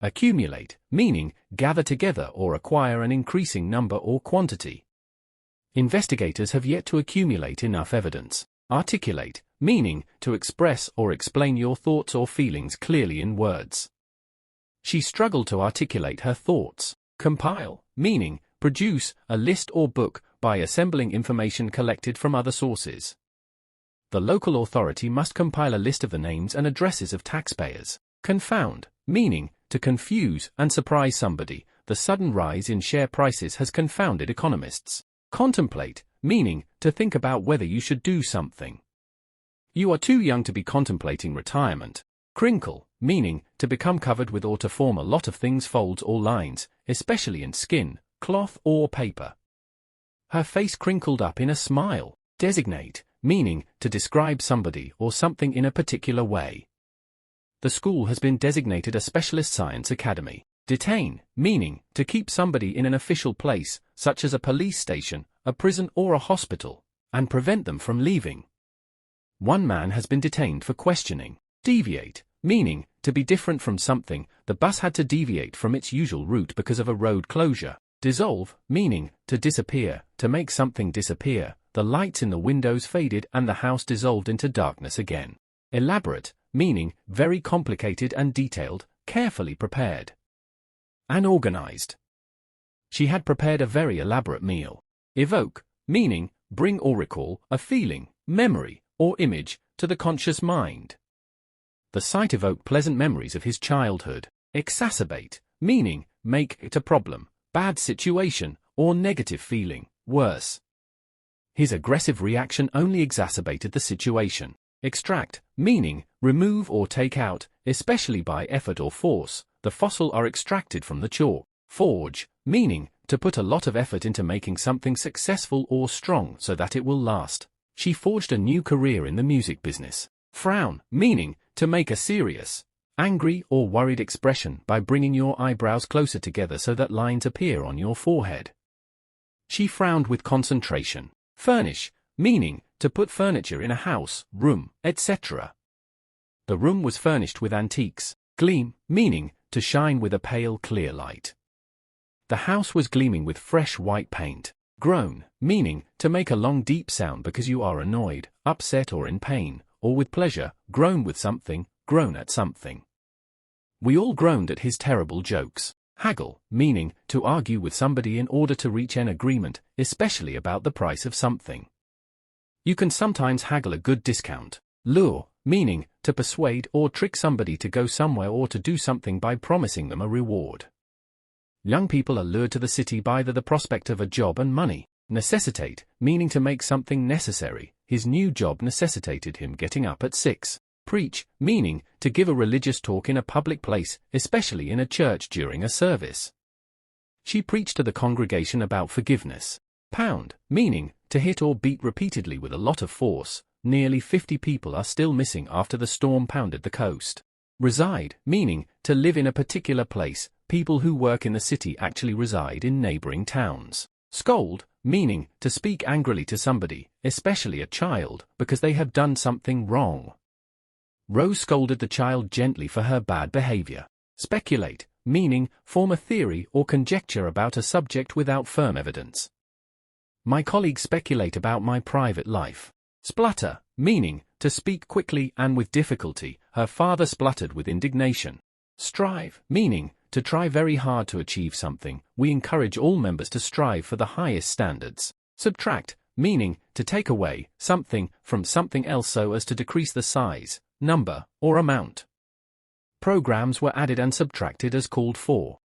Accumulate, meaning gather together or acquire an increasing number or quantity. Investigators have yet to accumulate enough evidence. Articulate, meaning to express or explain your thoughts or feelings clearly in words. She struggled to articulate her thoughts. Compile, meaning produce a list or book by assembling information collected from other sources. The local authority must compile a list of the names and addresses of taxpayers. Confound, meaning to confuse and surprise somebody. The sudden rise in share prices has confounded economists. Contemplate, meaning to think about whether you should do something. You are too young to be contemplating retirement. Crinkle, meaning to become covered with or to form a lot of things, folds or lines, especially in skin, cloth or paper. Her face crinkled up in a smile. Designate, meaning to describe somebody or something in a particular way. The school has been designated a specialist science academy. Detain, meaning to keep somebody in an official place, such as a police station, a prison or a hospital, and prevent them from leaving. One man has been detained for questioning. Deviate, meaning to be different from something. The bus had to deviate from its usual route because of a road closure. Dissolve, meaning to disappear, to make something disappear. The lights in the windows faded and the house dissolved into darkness again. Elaborate, meaning very complicated and detailed, carefully prepared. Unorganized. She had prepared a very elaborate meal. Evoke, meaning bring or recall a feeling, memory, or image to the conscious mind. The sight evoked pleasant memories of his childhood. Exacerbate, meaning make it a problem, bad situation, or negative feeling, worse. His aggressive reaction only exacerbated the situation. Extract, meaning remove or take out, especially by effort or force. The fossil are extracted from the chalk. Forge, meaning to put a lot of effort into making something successful or strong so that it will last. She forged a new career in the music business. Frown, meaning to make a serious, angry or worried expression by bringing your eyebrows closer together so that lines appear on your forehead. She frowned with concentration. Furnish, meaning to put furniture in a house, room, etc. The room was furnished with antiques. Gleam, meaning to shine with a pale clear light. The house was gleaming with fresh white paint. Groan, meaning to make a long deep sound because you are annoyed, upset or in pain, or with pleasure. Groan with something, groan at something. We all groaned at his terrible jokes. Haggle, meaning to argue with somebody in order to reach an agreement, especially about the price of something. You can sometimes haggle a good discount. Lure, meaning to persuade or trick somebody to go somewhere or to do something by promising them a reward. Young people are lured to the city by the prospect of a job and money. Necessitate, meaning to make something necessary. His new job necessitated him getting up at 6. Preach, meaning to give a religious talk in a public place, especially in a church during a service. She preached to the congregation about forgiveness. Pound, meaning to hit or beat repeatedly with a lot of force. Nearly 50 people are still missing after the storm pounded the coast. Reside, meaning to live in a particular place. People who work in the city actually reside in neighboring towns. Scold, meaning to speak angrily to somebody, especially a child, because they have done something wrong. Rose scolded the child gently for her bad behavior. Speculate, meaning form a theory or conjecture about a subject without firm evidence. My colleagues speculate about my private life. Splutter, meaning to speak quickly and with difficulty. Her father spluttered with indignation. Strive, meaning to try very hard to achieve something. We encourage all members to strive for the highest standards. Subtract, meaning to take away something from something else so as to decrease the size, number, or amount. Programs were added and subtracted as called for.